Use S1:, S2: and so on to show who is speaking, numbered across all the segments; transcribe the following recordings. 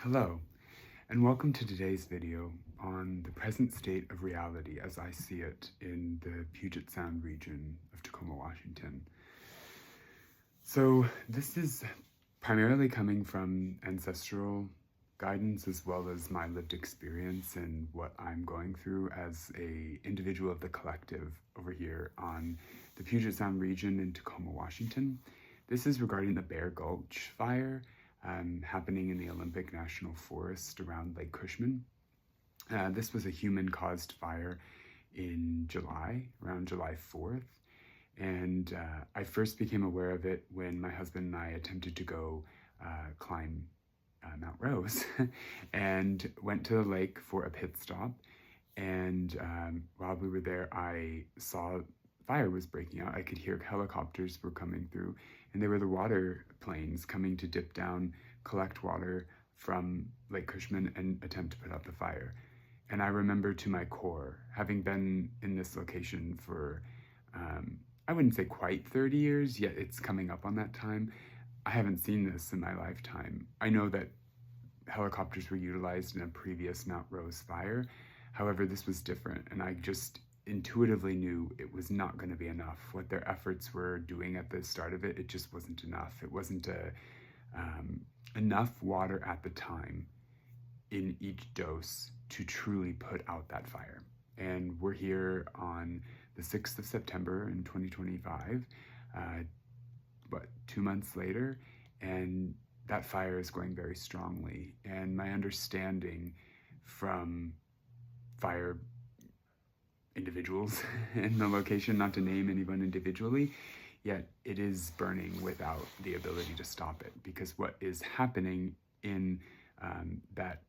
S1: Hello, and welcome to today's video on the present state of reality as I see it in the Puget Sound region of Tacoma, Washington. So this is primarily coming from ancestral guidance as well as my lived experience and what I'm going through as an individual of the collective over here on the Puget Sound region in Tacoma, Washington. This is regarding the Bear Gulch Fire happening in the Olympic National Forest around Lake Cushman. This was a human-caused fire in July, around July 4th. And I first became aware of it when my husband and I attempted to go climb Mount Rose and went to the lake for a pit stop. And while we were there, I saw fire was breaking out. I could hear helicopters were coming through, and they were the water planes coming to dip down, collect water from Lake Cushman and attempt to put out the fire. And I remember to my core, having been in this location for, I wouldn't say quite 30 years, yet it's coming up on that time. I haven't seen this in my lifetime. I know that helicopters were utilized in a previous Mount Rose fire. However, this was different, and I just intuitively knew it was not going to be enough. What their efforts were doing at the start of it, it just wasn't enough. It wasn't enough water at the time in each dose to truly put out that fire. And we're here on the 6th of September in 2025, 2 months later, and that fire is going very strongly. And my understanding from fire individuals in the location, not to name anyone individually, yet it is burning without the ability to stop it, because what is happening in that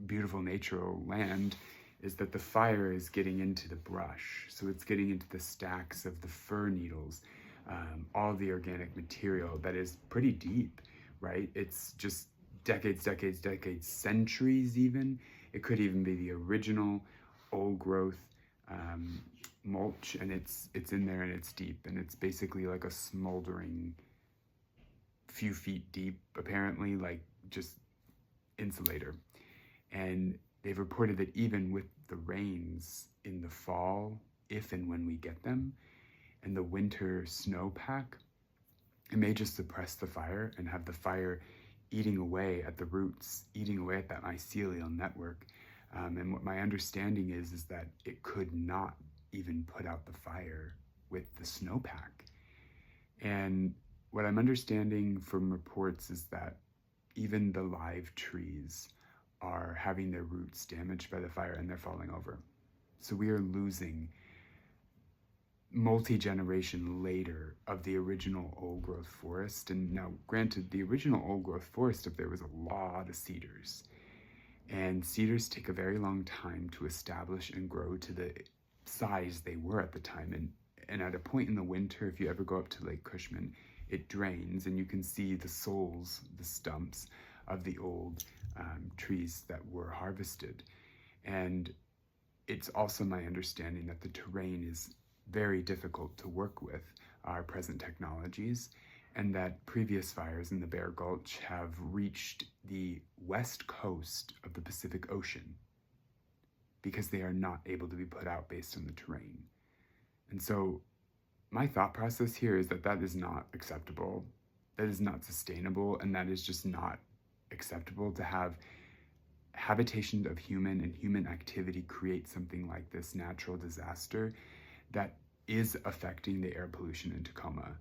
S1: beautiful natural land is that the fire is getting into the brush. So it's getting into the stacks of the fir needles, all the organic material that is pretty deep, right? It's just decades, centuries even. It could even be the original old growth mulch, and it's in there and it's deep, and it's basically like a smoldering few feet deep, apparently, like just insulator. And they've reported that even with the rains in the fall, if and when we get them, and the winter snowpack, it may just suppress the fire and have the fire eating away at the roots, eating away at that mycelial network. And what my understanding is that it could not even put out the fire with the snowpack. And what I'm understanding from reports is that even the live trees are having their roots damaged by the fire and they're falling over. So we are losing multi-generation later of the original old growth forest. And now granted, the original old growth forest up there was a lot of cedars. And cedars take a very long time to establish and grow to the size they were at the time. And at a point in the winter, if you ever go up to Lake Cushman, it drains and you can see the soles, the stumps of the old trees that were harvested. And it's also my understanding that the terrain is very difficult to work with our present technologies, and that previous fires in the Bear Gulch have reached the west coast of the Pacific Ocean because they are not able to be put out based on the terrain. And so my thought process here is that that is not acceptable, that is not sustainable, and that is just not acceptable to have habitation of human and human activity create something like this natural disaster that is affecting the air pollution in Tacoma.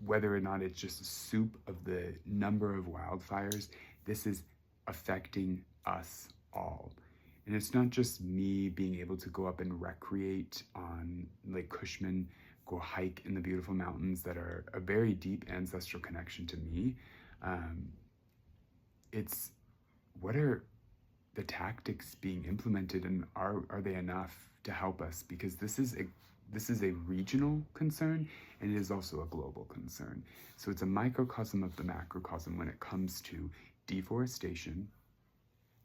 S1: Whether or not it's just a soup of the number of wildfires, this is affecting us all. And it's not just me being able to go up and recreate on Lake Cushman, go hike in the beautiful mountains that are a very deep ancestral connection to me. It's what are the tactics being implemented, and are they enough to help us? Because this is a regional concern, and it is also a global concern. So it's a microcosm of the macrocosm when it comes to deforestation,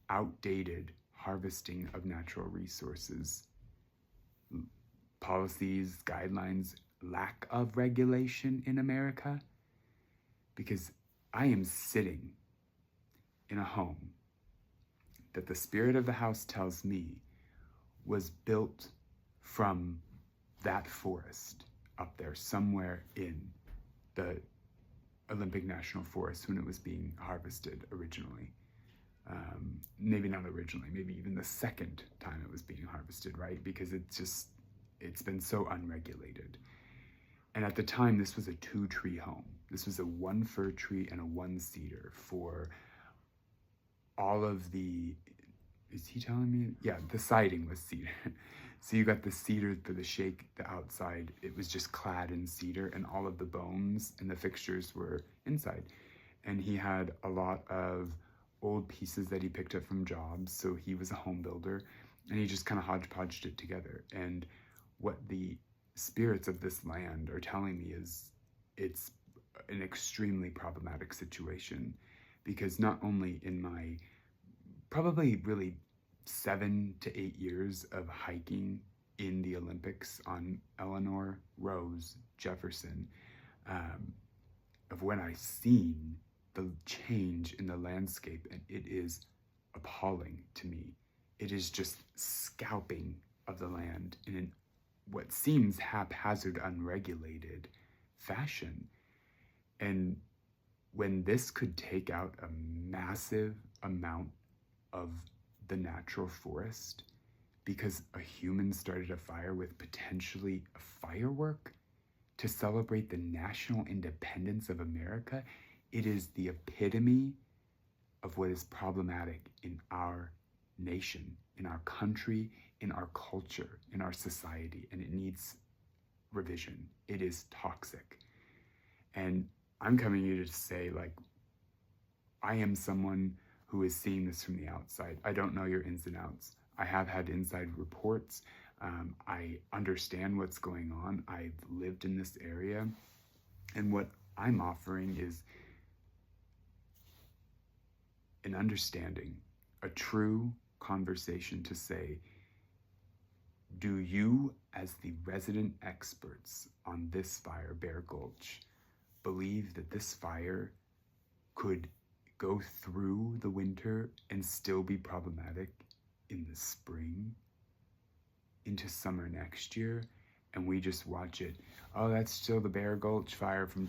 S1: outdated harvesting of natural resources, policies, guidelines, lack of regulation in America. Because I am sitting in a home that the spirit of the house tells me was built from that forest up there somewhere in the Olympic National Forest when it was being harvested originally. Maybe not originally, maybe even the second time it was being harvested, right? Because it's been so unregulated. And at the time, this was a 2-tree home. This was a 1 fir tree and a 1 cedar for all of the, is he telling me? Yeah, the siding was cedar. So you got the cedar for the shake, the outside, it was just clad in cedar, and all of the bones and the fixtures were inside. And he had a lot of old pieces that he picked up from jobs, so he was a home builder, and he just kind of hodgepodged it together. And what the spirits of this land are telling me is it's an extremely problematic situation, because not only in my probably really 7 to 8 years of hiking in the Olympics on Eleanor, Rose, Jefferson, of when I seen the change in the landscape, and it is appalling to me. It is just scalping of the land in what seems haphazard, unregulated fashion. And when this could take out a massive amount of the natural forest because a human started a fire with potentially a firework to celebrate the national independence of America, it is the epitome of what is problematic in our nation, in our country, in our culture, in our society, and it needs revision. It is toxic. And I'm coming here to say, like, I am someone who is seeing this from the outside. I don't know your ins and outs. I have had inside reports. I understand what's going on. I've lived in this area. And what I'm offering is an understanding, a true conversation to say, do you, as the resident experts on this fire, Bear Gulch, believe that this fire could go through the winter and still be problematic in the spring into summer next year, and we just watch it? Oh, that's still the Bear Gulch fire from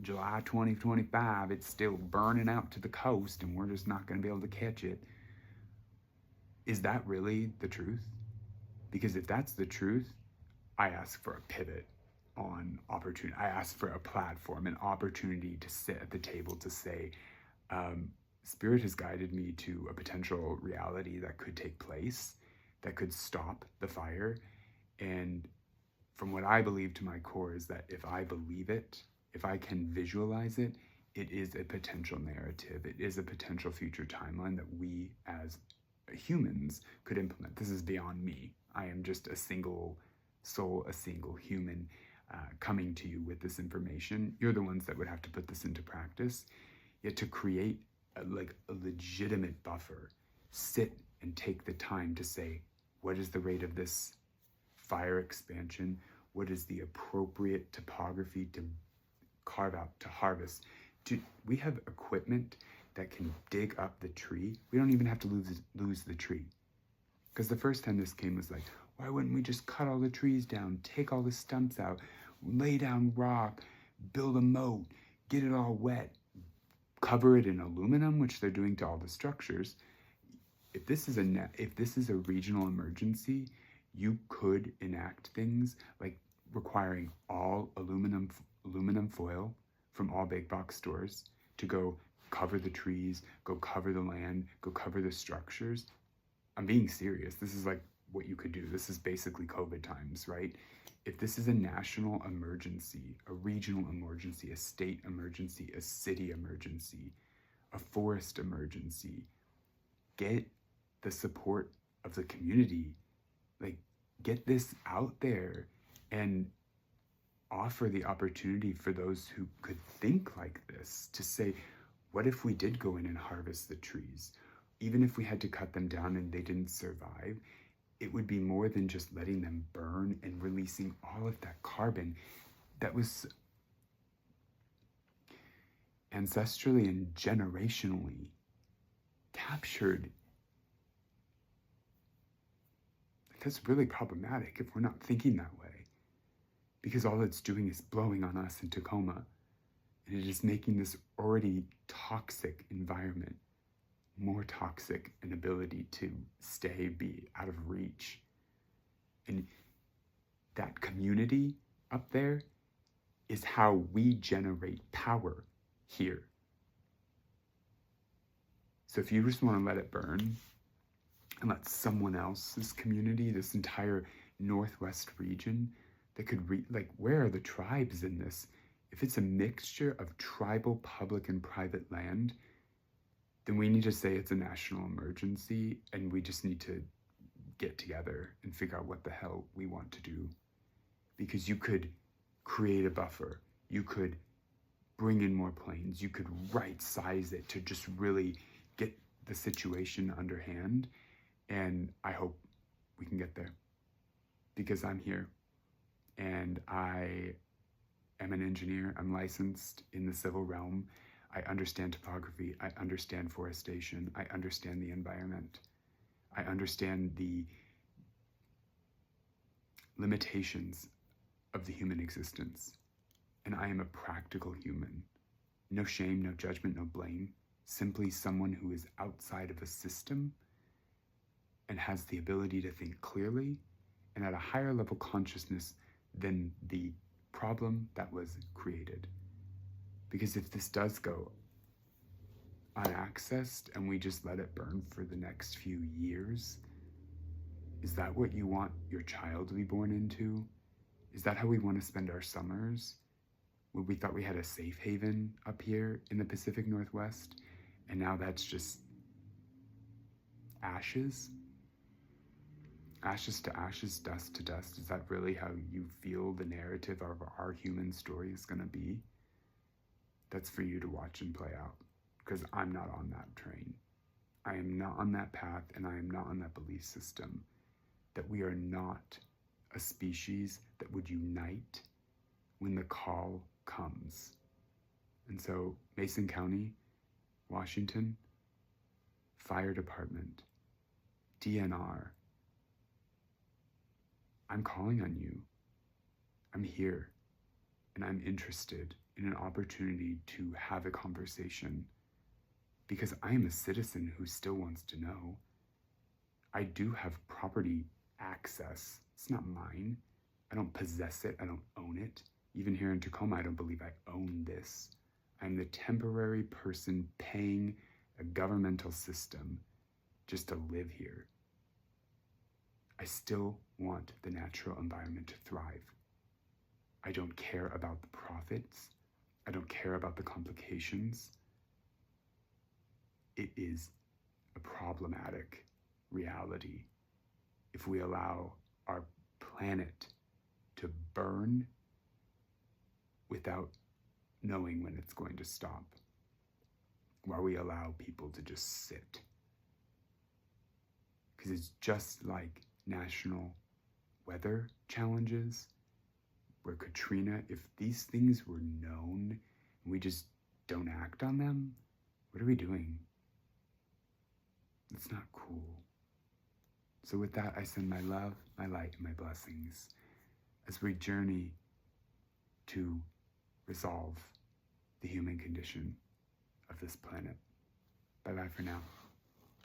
S1: July 2025. It's still burning out to the coast, and we're just not going to be able to catch it. Is that really the truth? Because if that's the truth, I ask for a pivot on opportunity. I ask for a platform, an opportunity to sit at the table to say, Spirit has guided me to a potential reality that could take place, that could stop the fire. And from what I believe to my core is that if I believe it, if I can visualize it, it is a potential narrative. It is a potential future timeline that we as humans could implement. This is beyond me. I am just a single soul, a single human coming to you with this information. You're the ones that would have to put this into practice. Yet to create a legitimate buffer, sit and take the time to say, what is the rate of this fire expansion? What is the appropriate topography to carve out, to harvest? We have equipment that can dig up the tree. We don't even have to lose the tree. Because the first time this came was like, why wouldn't we just cut all the trees down, take all the stumps out, lay down rock, build a moat, get it all wet, cover it in aluminum, which they're doing to all the structures. If this is a regional emergency, you could enact things like requiring all aluminum foil from all big box stores to go cover the trees, go cover the land, go cover the structures. I'm being serious. This is like what you could do. This is basically COVID times, right? If this is a national emergency, a regional emergency, a state emergency, a city emergency, a forest emergency, get the support of the community. Like, get this out there and offer the opportunity for those who could think like this to say, what if we did go in and harvest the trees? Even if we had to cut them down and they didn't survive, it would be more than just letting them burn and releasing all of that carbon that was ancestrally and generationally captured. That's really problematic if we're not thinking that way, because all it's doing is blowing on us in Tacoma, and it is making this already toxic environment more toxic, an ability to be out of reach. And that community up there is how we generate power here. So if you just want to let it burn and let someone else's community, this entire Northwest region, that could where are the tribes in this? If it's a mixture of tribal, public, and private land, then we need to say it's a national emergency, and we just need to get together and figure out what the hell we want to do. Because you could create a buffer, you could bring in more planes, you could right size it to just really get the situation under hand, and I hope we can get there. Because I'm here, and I am an engineer, I'm licensed in the civil realm, I understand topography, I understand forestation, I understand the environment, I understand the limitations of the human existence, and I am a practical human. No shame, no judgment, no blame, simply someone who is outside of a system and has the ability to think clearly and at a higher level consciousness than the problem that was created. Because if this does go unaccessed and we just let it burn for the next few years, is that what you want your child to be born into? Is that how we want to spend our summers? When we thought we had a safe haven up here in the Pacific Northwest, and now that's just ashes? Ashes to ashes, dust to dust. Is that really how you feel the narrative of our human story is going to be? That's for you to watch and play out, because I'm not on that train. I am not on that path, and I am not on that belief system that we are not a species that would unite when the call comes. And so Mason County, Washington, Fire Department, DNR, I'm calling on you. I'm here, and I'm interested in an opportunity to have a conversation, because I am a citizen who still wants to know. I do have property access. It's not mine. I don't possess it. I don't own it. Even here in Tacoma, I don't believe I own this. I'm the temporary person paying a governmental system just to live here. I still want the natural environment to thrive. I don't care about the profits. I don't care about the complications. It is a problematic reality if we allow our planet to burn without knowing when it's going to stop, while we allow people to just sit. Because it's just like national weather challenges, where Katrina, if these things were known and we just don't act on them, what are we doing? It's not cool. So with that, I send my love, my light, and my blessings as we journey to resolve the human condition of this planet. Bye-bye for now.